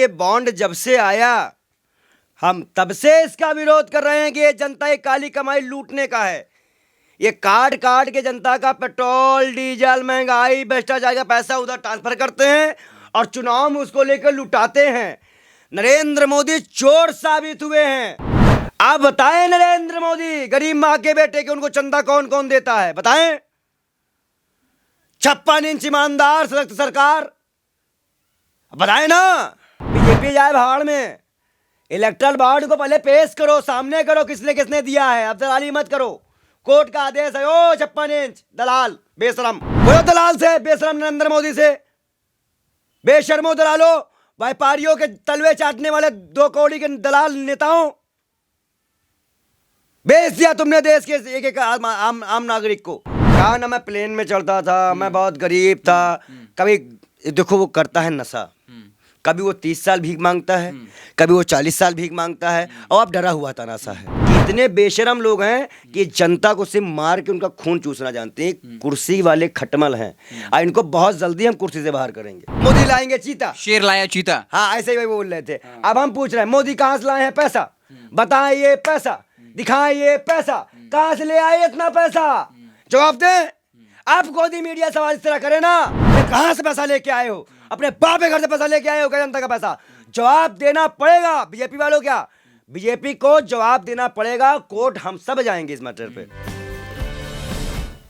ये बॉन्ड जब से आया हम तब से इसका विरोध कर रहे हैं कि ये जनता की काली कमाई लूटने का है। ये काट काट के जनता का पेट्रोल डीजल महंगाई भ्रष्टाचार का पैसा उधर ट्रांसफर करते हैं और चुनाव में उसको लेकर लुटाते हैं। नरेंद्र मोदी चोर साबित हुए हैं। आप बताएं नरेंद्र मोदी गरीब माँ के बेटे के उनको चंदा कौन कौन देता है बताएं। 56 इंच ईमानदार सशक्त सरकार बताएं ना। बीजेपी जाए भाड़ में। इलेक्ट्रल बॉन्ड को पहले पेश करो, सामने करो किसने किसने दिया है। अब दलाली मत करो। कोर्ट का आदेश है। ओ 56 इंच दलाल बेशरम, वो दलाल से बेशरम नरेंद्र मोदी से बेशर्मो दलालो, व्यापारियों के तलवे चाटने वाले 2 कौड़ी के दलाल नेताओं, बेच दिया तुमने देश के एक एक आम नागरिक को। कहा ना मैं प्लेन में चढ़ता था, मैं बहुत गरीब था। कभी देखो वो करता है नशा, कभी वो 30 साल भीख मांगता है, कभी वो 40 साल भीख मांगता है और अब डरा हुआ तनासा है। इतने बेशरम लोग हैं कि जनता को सिर्फ मार के उनका खून चूसना जानते हैं। कुर्सी वाले खटमल हैं और इनको बहुत जल्दी हम कुर्सी से बाहर करेंगे। मोदी लाएंगे चीता, शेर लाया चीता। हाँ ऐसे ही बोल रहे थे। अब हम पूछ रहे हैं मोदी कहाँ से लाए हैं पैसा, बताएं ये पैसा, दिखाएं ये पैसा, कहाँ से ले आए इतना पैसा, जवाब दें। आप गोदी मीडिया सवाल इस तरह करे ना, कहाँ से पैसा लेके आए हो, अपने बाप के घर से पैसा लेके आए हो क्या जनता का पैसा, जवाब देना पड़ेगा। बीजेपी वालों क्या, बीजेपी को जवाब देना पड़ेगा। कोर्ट हम सब जाएंगे इस मैटर पे।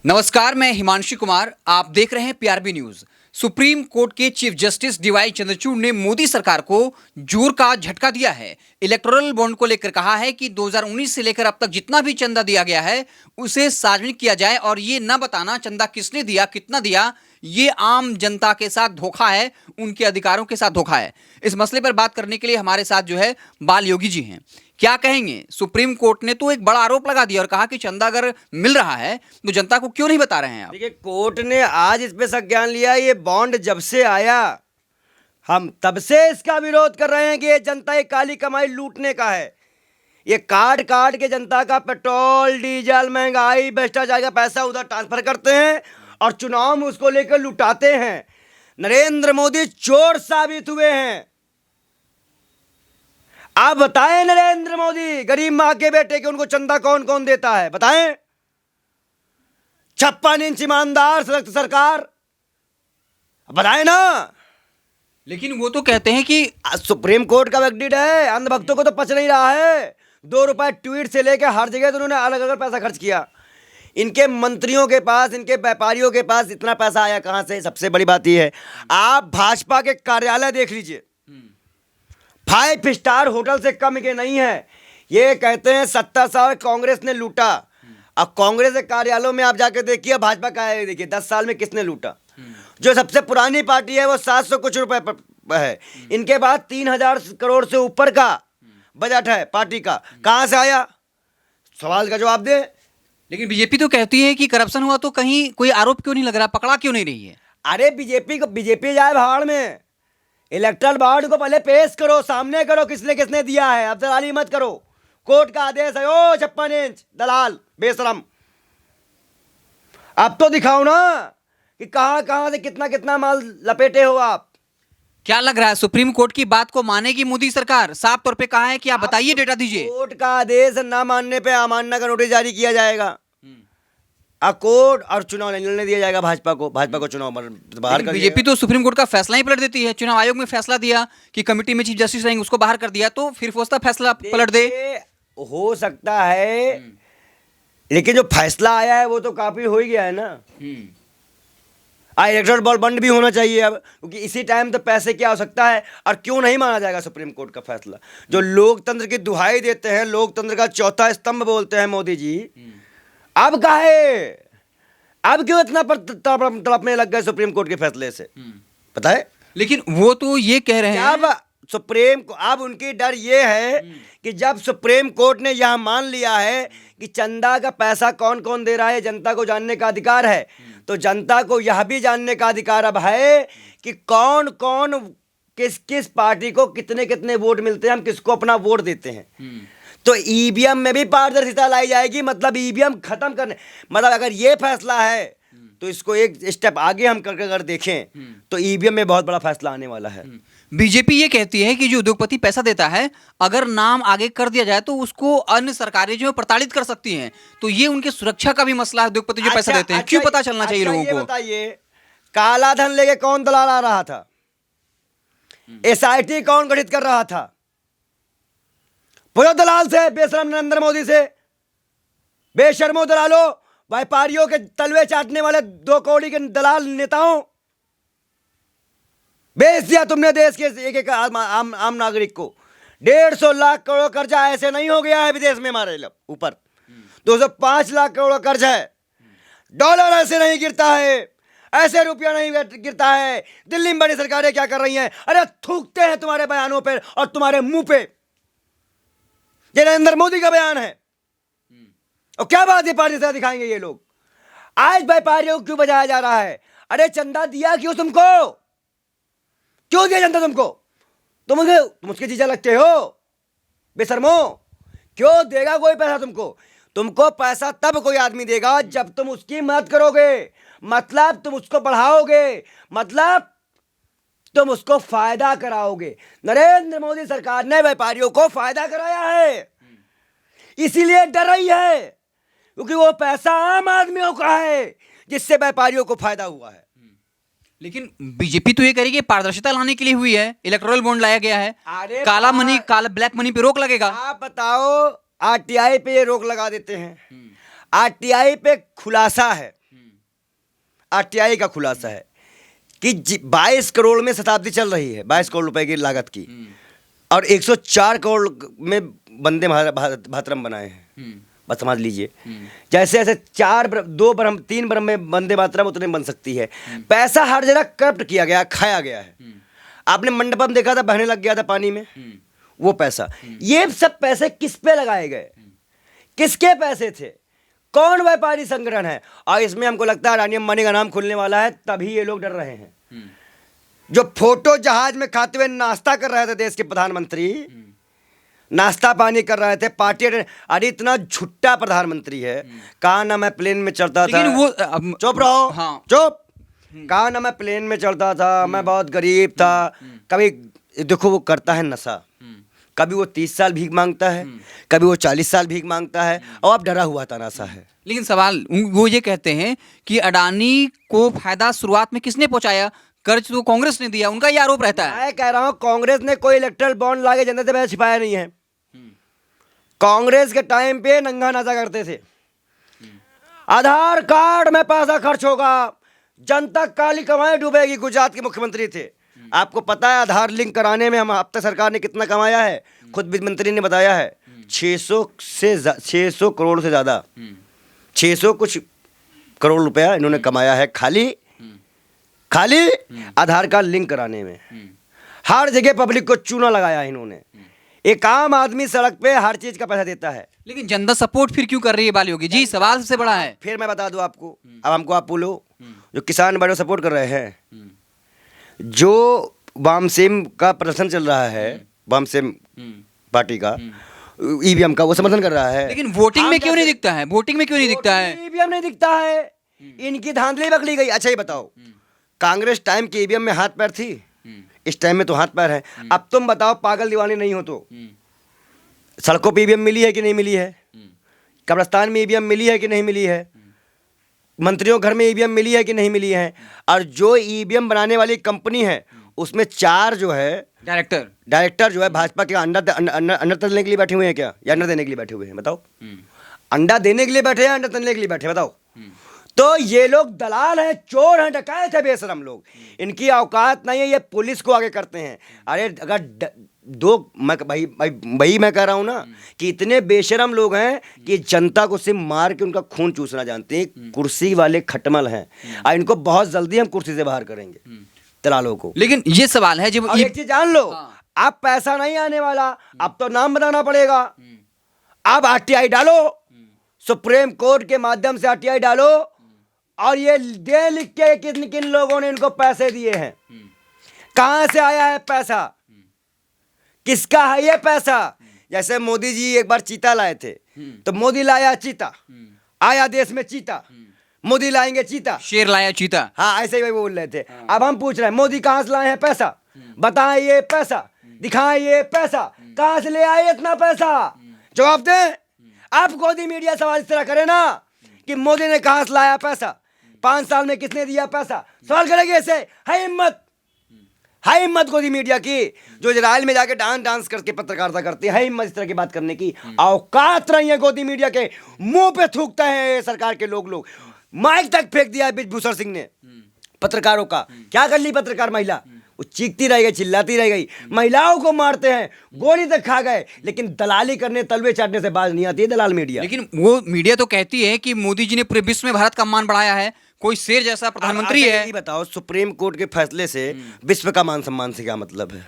नमस्कार, मैं हिमांशु कुमार, आप देख रहे हैं पीआरबी न्यूज। सुप्रीम कोर्ट के चीफ जस्टिस डीवाई चंद्रचूड़ ने मोदी सरकार को जोर का झटका दिया है। इलेक्टोरल बॉन्ड को लेकर कहा है कि 2019 से लेकर अब तक जितना भी चंदा दिया गया है उसे सार्वजनिक किया जाए और ये न बताना चंदा किसने दिया, कितना दिया, ये आम जनता के साथ धोखा है, उनके अधिकारों के साथ धोखा है। इस मसले पर बात करने के लिए हमारे साथ जो है बाल योगी जी हैं। क्या कहेंगे? सुप्रीम कोर्ट ने तो एक बड़ा आरोप लगा दिया और कहा कि चंदा अगर मिल रहा है तो जनता को क्यों नहीं बता रहे हैं आप? देखिए कोर्ट ने आज इस पे संज्ञान लिया। ये बॉन्ड जब से आया हम तब से इसका विरोध कर रहे हैं कि ये जनता की काली कमाई लूटने का है। ये काट काट के जनता का पेट्रोल डीजल महंगाई भ्रष्टाचार का पैसा उधर ट्रांसफर करते हैं और चुनाव में उसको लेकर लुटाते हैं। नरेंद्र मोदी चोर साबित हुए हैं। आप बताएं नरेंद्र मोदी गरीब माँ के बेटे के उनको चंदा कौन कौन देता है बताएं। 56 इंच ईमानदार सशक्त सरकार बताएं ना। लेकिन वो तो कहते हैं कि सुप्रीम कोर्ट का वर्डिक्ट है, अंधभक्तों को तो पच नहीं रहा है। 2 रुपए ट्वीट से लेकर हर जगह तो उन्होंने अलग अलग पैसा खर्च किया। इनके मंत्रियों के पास, इनके व्यापारियों के पास इतना पैसा आया कहां से? सबसे बड़ी बात यह है, आप भाजपा के कार्यालय देख लीजिए, 5 स्टार होटल से कम के नहीं है। ये कहते हैं 70 साल कांग्रेस ने लूटा। अब कांग्रेस के कार्यालयों में आप जाके देखिए, भाजपा का है देखिए 10 साल में किसने लूटा। जो सबसे पुरानी पार्टी है वो 700 कुछ रुपए है। इनके पास 3000 करोड़ से ऊपर का बजट है पार्टी का। कहां से आया? सवाल का जवाब दे। लेकिन बीजेपी तो कहती है कि करप्शन हुआ तो कहीं कोई आरोप क्यों नहीं लग रहा, पकड़ा क्यों नहीं रही है? अरे बीजेपी जाए भाड़ में। इलेक्ट्रल बॉन्ड को पहले पेश करो, सामने करो किसने किसने दिया है। अब दलाली मत करो। कोर्ट का आदेश है। ओ 56 इंच दलाल बेशरम, अब तो दिखाओ ना कि कहां कहां से कितना कितना माल लपेटे हो आप। क्या लग रहा है कोर्ट कोर्ट की बात को मानेगी मोदी सरकार? साफ तौर पे कहा है कि आप बताइए, डेटा दीजिए। कोर्ट का आदेश ना मानने पे अमानना का नोटिस जारी किया जाएगा। कोर्ट और चुनाव नहीं लड़ने दिया जाएगा भाजपा को चुनाव बाहर कर। बीजेपी तो सुप्रीम कोर्ट का फैसला ही पलट देती है। चुनाव आयोग में फैसला दिया कि कमेटी में चीफ जस्टिस रहेंगे, उसको बाहर कर दिया, तो फिर फौजता फैसला पलट दे। हो सकता है, लेकिन जो फैसला आया है वो तो काफी हो ही गया है ना। इलेक्टोरल बॉन्ड भी होना चाहिए अब, क्योंकि इसी टाइम तो पैसे की आवश्यकता है। और क्यों नहीं माना जाएगा सुप्रीम कोर्ट का फैसला? जो लोकतंत्र की दुहाई देते हैं, लोकतंत्र का चौथा स्तंभ बोलते हैं मोदी जी, अब काहे, अब क्यों इतना तड़पने लग गए सुप्रीम कोर्ट के फैसले से? पता है? लेकिन वो तो ये कह रहे हैं अब सुप्रीम को, अब उनकी डर ये है कि जब सुप्रीम कोर्ट ने यह मान लिया है कि चंदा का पैसा कौन कौन दे रहा है जनता को जानने का अधिकार है, तो जनता को यह भी जानने का अधिकार अब है कि कौन कौन किस किस पार्टी को कितने कितने वोट मिलते हैं, हम किसको अपना वोट देते हैं। तो ईवीएम में भी पारदर्शिता लाई जाएगी। मतलब ईवीएम खत्म करने, मतलब अगर ये फैसला है तो इसको एक स्टेप आगे हम करके अगर देखें तो ईवीएम में बहुत बड़ा फैसला आने वाला है। बीजेपी ये कहती है कि जो उद्योगपति पैसा देता है, अगर नाम आगे कर दिया जाए तो उसको अन्य सरकारें जो है प्रताड़ित कर सकती हैं। तो ये उनके सुरक्षा का भी मसला है, उद्योगपति जो पैसा देते हैं। क्यों पता चलना चाहिए लोगों ये को? बताइए, काला धन लेके कौन दलाल आ रहा था? एसआईटी कौन गठित कर रहा था? पूरा दलाल से, बेशरम नरेंद्र मोदी से। बेशर्मो दलालों, व्यापारियों के तलवे चाटने वाले 2 कौड़ी के दलाल नेताओं, बेच दिया तुमने देश के एक एक आम नागरिक को। 150 लाख करोड़ कर्जा ऐसे नहीं हो गया है विदेश में हमारे ऊपर। 205 लाख करोड़ कर्ज है। डॉलर ऐसे नहीं गिरता है, ऐसे रुपया नहीं गिरता है। दिल्ली में बड़ी सरकारें क्या कर रही हैं? अरे थूकते हैं तुम्हारे बयानों पर और तुम्हारे मुंह पे। ये नरेंद्र मोदी का बयान है। और क्या बात है, पार्टी से दिखाएंगे ये लोग। आज व्यापारियों को क्यों बजाया जा रहा है? अरे चंदा दिया क्यों तुमको? क्यों दिया चंदा तुमको? तुम उसके जीजा लगते हो बेशर्मो। क्यों देगा कोई पैसा तुमको? तुमको पैसा तब कोई आदमी देगा जब तुम उसकी मदद करोगे, मतलब तुम उसको बढ़ाओगे, मतलब तुम उसको फायदा कराओगे। नरेंद्र मोदी सरकार ने व्यापारियों को फायदा कराया है, इसीलिए डर रही है, क्योंकि वो पैसा आम आदमियों का है जिससे व्यापारियों को फायदा हुआ है। लेकिन बीजेपी तो ये कह रही है पारदर्शिता लाने के लिए हुई है, इलेक्टोरल बॉन्ड लाया गया है, काला मनी, काला ब्लैक मनी पे रोक लगेगा। आप बताओ, आरटीआई पे ये रोक लगा देते हैं। आरटीआई पे खुलासा है, आरटीआई का खुलासा है कि 22 करोड़ में शताब्दी चल रही है, 22 करोड़ रुपए की लागत की, और 104 करोड़ में वंदे भारतम बनाए हैं। बस समझ लीजिए, जैसे ऐसे 3 ब्रह्म में वंदे मातरम उतने बन सकती है। पैसा हर जगह करप्ट किया गया, खाया गया है। आपने मंडपम देखा था, बहने लग गया था पानी में, वो पैसा। ये सब पैसे किस पे लगाए गए? किसके पैसे थे? कौन व्यापारी संगठन है? और इसमें हमको लगता है अडानी अंबानी का नाम खुलने वाला है, तभी ये लोग डर रहे हैं। जो फोटो जहाज में खाते हुए नाश्ता कर रहे थे देश के प्रधानमंत्री, नाश्ता पानी कर रहे थे, पार्टी। अरे इतना झुट्टा प्रधानमंत्री है। कहा ना मैं प्लेन में चढ़ता था, वो चुप रहो, हाँ। चुप। कहा ना मैं प्लेन में चढ़ता था, मैं बहुत गरीब था। कभी देखो वो करता है नशा, कभी वो 30 साल भीख मांगता है, कभी वो 40 साल भीख मांगता है, और अब डरा हुआ तनाशा है। लेकिन सवाल वो ये कहते हैं कि अडानी को फायदा शुरुआत में किसने पहुंचाया? कर्ज तो कांग्रेस ने दिया, उनका ये आरोप रहता है। मैं कह रहा हूं, कांग्रेस ने कोई इलेक्ट्रल बॉन्ड लाके जनता से पैसा छिपाया नहीं है। कांग्रेस के टाइम पे नंगा नाचा करते थे, आधार कार्ड में पैसा खर्च होगा, जनता काली कमाई डूबेगी। गुजरात के मुख्यमंत्री थे, आपको पता है आधार लिंक कराने में हम अब तक सरकार ने कितना कमाया है? खुद वित्त मंत्री ने बताया है, 600 करोड़ से ज्यादा, 600 कुछ करोड़ रुपया इन्होंने कमाया है खाली आधार कार्ड लिंक कराने में। हर जगह पब्लिक को चूना लगाया है इन्होंने। एक आम आदमी सड़क पे हर चीज का पैसा देता है। लेकिन जनता सपोर्ट फिर क्यों कर रही है बाल योगी जी? सवाल सबसे बड़ा है। फिर मैं बता दूं आपको, अब हमको आप बोलो, जो किसान बड़े सपोर्ट कर रहे हैं, जो वामसेम का प्रदर्शन चल रहा है, वामसेम पार्टी का, ईवीएम का, वो समर्थन कर रहा है। लेकिन वोटिंग में क्यों नहीं दिखता है? वोटिंग में क्यों नहीं दिखता है? ईवीएम नहीं दिखता है, इनकी धांधली पकड़ी गई। अच्छा ये बताओ, कांग्रेस टाइम की ईवीएम में हाथ पैर थी, इस टाइम में तो हाथ पैर है। अब तुम बताओ, पागल दीवाने नहीं हो तो सड़कों पे ईवीएम मिली है कि नहीं मिली है? कब्रिस्तान में ईवीएम मिली है कि नहीं मिली है? मंत्रियों घर में ईवीएम मिली है कि नहीं मिली है? और जो ईवीएम बनाने वाली कंपनी है, उसमें 4 जो है डायरेक्टर जो है भाजपा के अंडर तलने के लिए बैठे हुए हैं क्या, या अंडर देने के लिए बैठे हुए हैं? बताओ, अंडा देने के लिए बैठे हैं, अंडर तलने के लिए बैठे? बताओ। तो ये लोग दलाल हैं, चोर हैं, डकैत है, बेशरम लोग। इनकी औकात नहीं है, ये पुलिस को आगे करते हैं। अरे अगर भाई मैं कह रहा हूं ना कि इतने बेशरम लोग हैं कि जनता को सिर्फ मार के उनका खून चूसना जानते हैं। कुर्सी वाले खटमल हैं, और इनको बहुत जल्दी हम कुर्सी से बाहर करेंगे दलालों को। लेकिन ये सवाल है, जब एक चीज जान लो, अब पैसा नहीं आने वाला, अब तो नाम बनाना पड़ेगा। अब आरटीआई डालो, सुप्रीम कोर्ट के माध्यम से आरटीआई डालो, और ये दे लिख के किन किन लोगों ने इनको पैसे दिए हैं, कहां से आया है पैसा, किसका है ये पैसा। जैसे मोदी जी एक बार चीता लाए थे, तो मोदी लाया चीता, आया देश में चीता, मोदी लाएंगे चीता, शेर लाया चीता। हाँ, ऐसे ही बोल रहे थे। अब हम पूछ रहे हैं, मोदी कहां से लाए हैं पैसा? बताएं ये पैसा, दिखाएं ये पैसा, कहां से ले आए इतना पैसा, जवाब दें। आप गोदी मीडिया सवाल इस तरह करें ना कि मोदी ने कहां से लाया पैसा, 5 साल में किसने दिया पैसा, सवाल करेंगे ऐसे। है हिम्मत गोदी मीडिया की, जो इजराइल में जाके डांस करके पत्रकारिता करती है हिम्मत इस तरह की बात करने की। औकात रही है गोदी मीडिया के, मुंह पे थूकते हैं सरकार के लोग। माइक तक फेंक दिया ब्रिजभूषण सिंह ने पत्रकारों का। क्या कर ली पत्रकार महिला, वो चीखती रह गई, चिल्लाती रह गई। महिलाओं को मारते हैं, गोली तक खा गए, लेकिन दलाली करने, तलवे चाटने से बाज नहीं आती है दलाल मीडिया। लेकिन वो मीडिया तो कहती है कि मोदी जी ने पूरे विश्व में भारत का मान बढ़ाया है, कोई शेर जैसा प्रधानमंत्री है। यही बताओ, सुप्रीम कोर्ट के फैसले से विश्व का मान सम्मान से क्या मतलब है?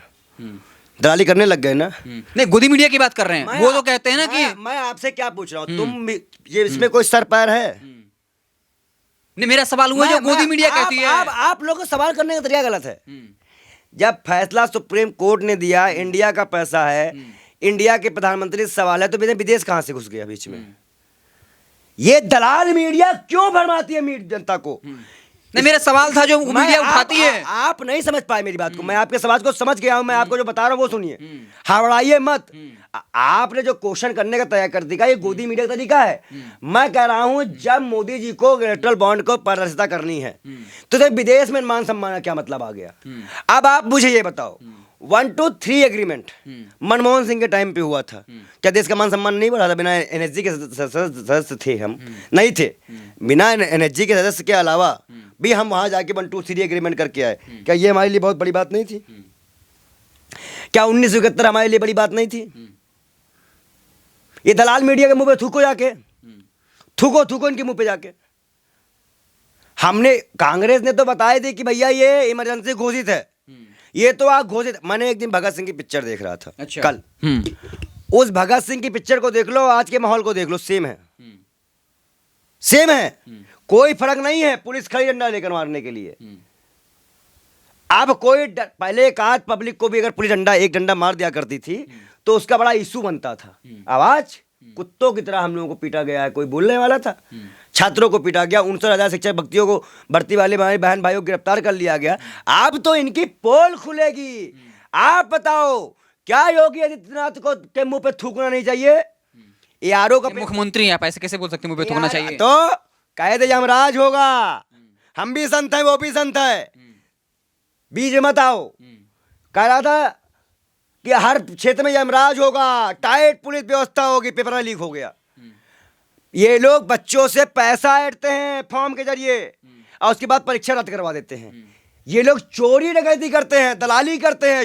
दलाली करने लग गए ना। नहीं, गोदी मीडिया की बात कर रहे हैं, वो तो कहते हैं ना कि मैं आपसे क्या पूछ रहा हूँ, तुम ये इसमें कोई सर पैर है? नहीं, मेरा सवाल हुआ जो गोदी मीडिया कहती है। आप लोगों को सवाल करने का तरीका गलत है। जब फैसला सुप्रीम कोर्ट ने दिया, इंडिया का पैसा है, इंडिया के प्रधानमंत्री से सवाल है, तो विदेश कहां से घुस गया बीच में? ये दलाल मीडिया क्यों भरमाती है जनता को? नहीं, मेरा सवाल था जो मीडिया उठाती है। आप नहीं समझ पाए मेरी बात को। मैं आपके सवाल को समझ गया हूं, मैं आपको जो बता रहा हूं वो सुनिए, हावड़ाइए मत। आपने जो क्वेश्चन करने का तय कर दिया, ये गोदी मीडिया का तरीका है। मैं कह रहा हूं, जब मोदी जी को इलेक्ट्रल बॉन्ड को पारदर्शिता करनी है, तो विदेश में मान सम्मान का क्या मतलब आ गया? अब आप मुझे ये बताओ, 1 to 3 एग्रीमेंट मनमोहन सिंह के टाइम पे हुआ था, क्या देश का मान सम्मान नहीं बढ़ा था? बिना एनएसजी के सदस्य थे हम, नहीं थे। बिना एनएसजी के सदस्य के अलावा भी हम वहां जाके 1 to 3 एग्रीमेंट करके आए। क्या ये हमारे लिए बहुत बड़ी बात नहीं थी? क्या 1971 हमारे लिए बड़ी बात नहीं थी? ये दलाल मीडिया के मुंह पे थूको जाके, थूको इनके मुंह पे जाके। हमने, कांग्रेस ने तो बताया थी कि भैया ये इमरजेंसी घोषित है, ये तो आप घोषित। मैंने एक दिन भगत सिंह की पिक्चर देख रहा था। अच्छा। कल उस भगत सिंह की पिक्चर को देख लो, आज के माहौल को देख लो, सेम है। सेम है, कोई फर्क नहीं है। पुलिस खड़ी डंडा लेकर मारने के लिए। अब कोई पहले एक आध पब्लिक को भी अगर पुलिस एक डंडा मार दिया करती थी तो उसका बड़ा इशू बनता था। आवाज कुत्तों की तरह हम लोगों को पीटा गया है, कोई बोलने वाला था? छात्रों को पीटा गया, 59,000 शिक्षक भर्तियों को, भर्ती वाले हमारे बहन भाइयों को गिरफ्तार कर लिया गया। अब तो इनकी पोल खुलेगी। आप बताओ, क्या योगी आदित्यनाथ को के मुंह पे थूकना नहीं चाहिए? यारों का मुख्यमंत्री हैं, आप ऐसे कैसे बोल सकते हैं मुंह पे थूकना चाहिए? तो कैद यमराज होगा। हम भी संत है, वो भी संत है, बीच मत आओ। कह रहा था कि हर क्षेत्र में यमराज होगा, टाइट पुलिस व्यवस्था होगी, पेपर लीक हो गया। ये लोग बच्चों से पैसा ऐंठते हैं फॉर्म के जरिए और उसके बाद परीक्षा रद्द करवा देते हैं। ये लोग चोरी डकैती करते हैं, दलाली करते हैं।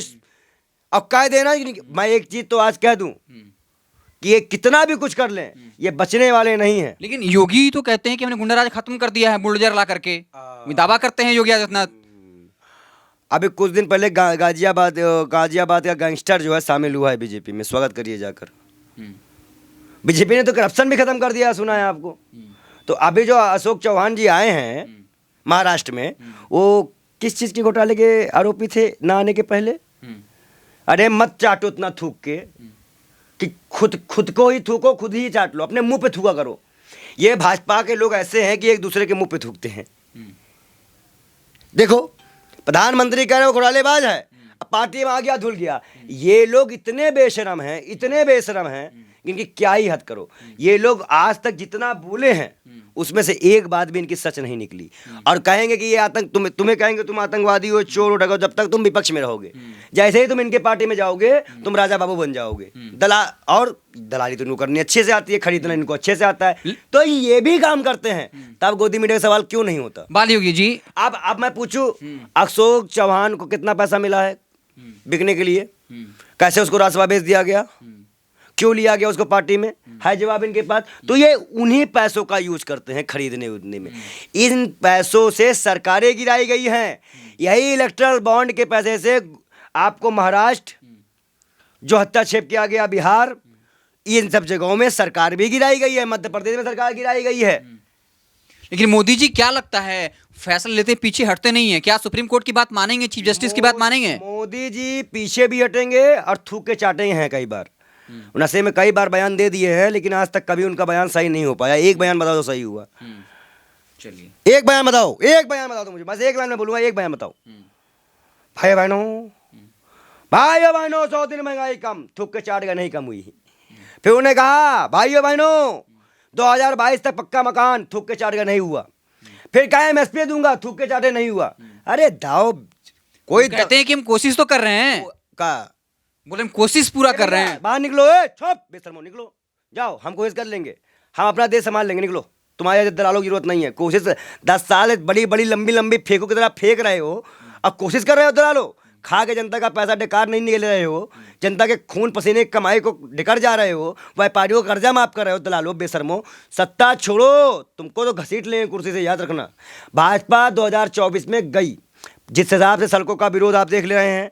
अब कह देना, मैं एक चीज तो आज कह दूं कि ये कितना भी कुछ कर लें, ये बचने वाले नहीं हैं। लेकिन योगी तो कहते हैं कि हमने गुंडाराज खत्म कर दिया है बुलडोजर ला करके, दावा करते हैं योगी आदित्यनाथ। अभी कुछ दिन पहले गाजियाबाद का गैंगस्टर जो है शामिल हुआ है बीजेपी में, स्वागत करिए जाकर। बीजेपी ने तो करप्शन भी खत्म कर दिया, सुना है आपको? तो अभी जो अशोक चौहान जी आए हैं महाराष्ट्र में, वो किस चीज के घोटाले के आरोपी थे ना आने के पहले? अरे मत चाटो इतना थूक के कि खुद को ही थूको, खुद ही चाट लो, अपने मुंह पे थूका करो। ये भाजपा के लोग ऐसे हैं कि एक दूसरे के मुंह पे थूकते हैं। देखो, प्रधानमंत्री कह रहे हो घोटालेबाज है, अब पार्टी में आ गया, धुल गया। ये लोग इतने बेशरम हैं, इतने बेशरम हैं, इनकी क्या ही हद करो। ये लोग आज तक जितना बोले हैं उसमें से एक बात भी इनकी सच नहीं निकली। और कहेंगे कि ये आतंक, तुम्हें कहेंगे तुम आतंकवादी हो, चोर हो, डकैत, जब तक तुम विपक्ष में रहोगे। जैसे ही तुम इनके पार्टी में जाओगे, तुम राजा बाबू बन जाओगे। और दलाली तो इनको करनी अच्छे से आती है, खरीदना इनको अच्छे से आता है, तो ये भी काम करते हैं। तब गोदी मीडिया का सवाल क्यों नहीं होता? बाल योगी जी, अब मैं पूछूं, अशोक चौहान को कितना पैसा मिला है बिकने के लिए? कैसे उसको राजसभा भेज दिया गया? क्यों लिया गया उसको पार्टी में? है जवाब इनके पास। तो ये उन्हीं पैसों का यूज करते हैं खरीदने उड़ने में। इन पैसों से सरकारें गिराई गई हैं। यही इलेक्ट्रल बॉन्ड के पैसे से आपको महाराष्ट्र जो हस्तक्षेप किया गया, बिहार, इन सब जगहों में सरकार भी गिराई गई है, मध्य प्रदेश में सरकार गिराई गई है। लेकिन मोदी जी क्या लगता है फैसला लेते पीछे हटते नहीं है? क्या सुप्रीम कोर्ट की बात मानेंगे, चीफ जस्टिस की बात मानेंगे? मोदी जी पीछे भी हटेंगे और थूक के चाटेंगे हैं कई बार। नशे में कई बार बयान दे दिए हैं, लेकिन आज तक कभी उनका बयान सही नहीं हो पाया। एक बयान बताओ तो सही हुआ। चलिए एक बयान बताओ तो मुझे, बस एक लाइन में बोलूंगा, एक बयान बताओ। भाई बहनों, भाइयों बहनों 100 दिन महंगाई कम, थूक के चाट का नहीं कम हुई। फिर उन्हें कहा भाइयों बहनों 2022 तक पक्का मकान, थूक के चाट का नहीं हुआ। फिर कहा MSP दूंगा, थूक के चाटे नहीं हुआ। अरे दाओ कोई कहते हैं कि हम कोशिश तो कर रहे हैं, का बोले हम कोशिश पूरा कर रहे हैं। बाहर निकलो, चुप बेशर्मो, निकलो, जाओ, हम कोशिश कर लेंगे, हम अपना देश संभाल लेंगे, निकलो, तुम्हारे दलालों की जरूरत नहीं है। कोशिश 10 साल बड़ी बड़ी लंबी लंबी फेंकों की तरह फेंक रहे हो, अब कोशिश कर रहे हो दलालो, खा के जनता का पैसा डिकार नहीं निकल रहे हो, जनता के खून पसीने की कमाई को डिकर जा रहे हो, व्यापारियों का कर्जा माफ कर रहे हो दलालो बेशर्मो। सत्ता छोड़ो, तुमको तो घसीट लेंगे कुर्सी से, याद रखना। भाजपा 2024 में गई, जिस हिसाब से सड़कों का विरोध आप देख ले रहे हैं,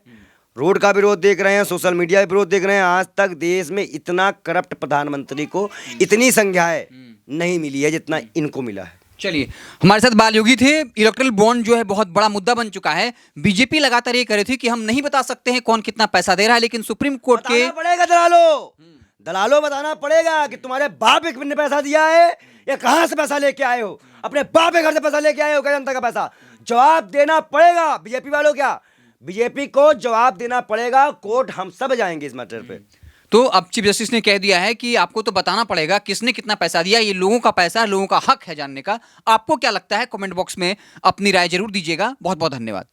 रोड का विरोध देख रहे हैं, सोशल मीडिया विरोध देख रहे हैं, आज तक देश में इतना करप्ट प्रधानमंत्री को इतनी संज्ञाएं नहीं मिली है जितना इनको मिला है। चलिए, हमारे साथ बाल योगी थे। इलेक्ट्रल बॉन्ड जो है बहुत बड़ा मुद्दा बन चुका है। बीजेपी लगातार ये कह रही थी कि हम नहीं बता सकते हैं कौन कितना पैसा दे रहा है, लेकिन सुप्रीम कोर्ट के बताना पड़ेगा दलालो बताना पड़ेगा कि तुम्हारे बाप ने पैसा दिया है या कहां से पैसा लेके आए हो, अपने बाप के घर से पैसा लेके आए हो क्या जनता का पैसा? जवाब देना पड़ेगा बीजेपी वालों, क्या बीजेपी को जवाब देना पड़ेगा। कोर्ट हम सब जाएंगे इस मैटर पे। तो अब चीफ जस्टिस ने कह दिया है कि आपको तो बताना पड़ेगा किसने कितना पैसा दिया, ये लोगों का पैसा है, लोगों का हक है जानने का। आपको क्या लगता है कमेंट बॉक्स में अपनी राय जरूर दीजिएगा। बहुत बहुत धन्यवाद।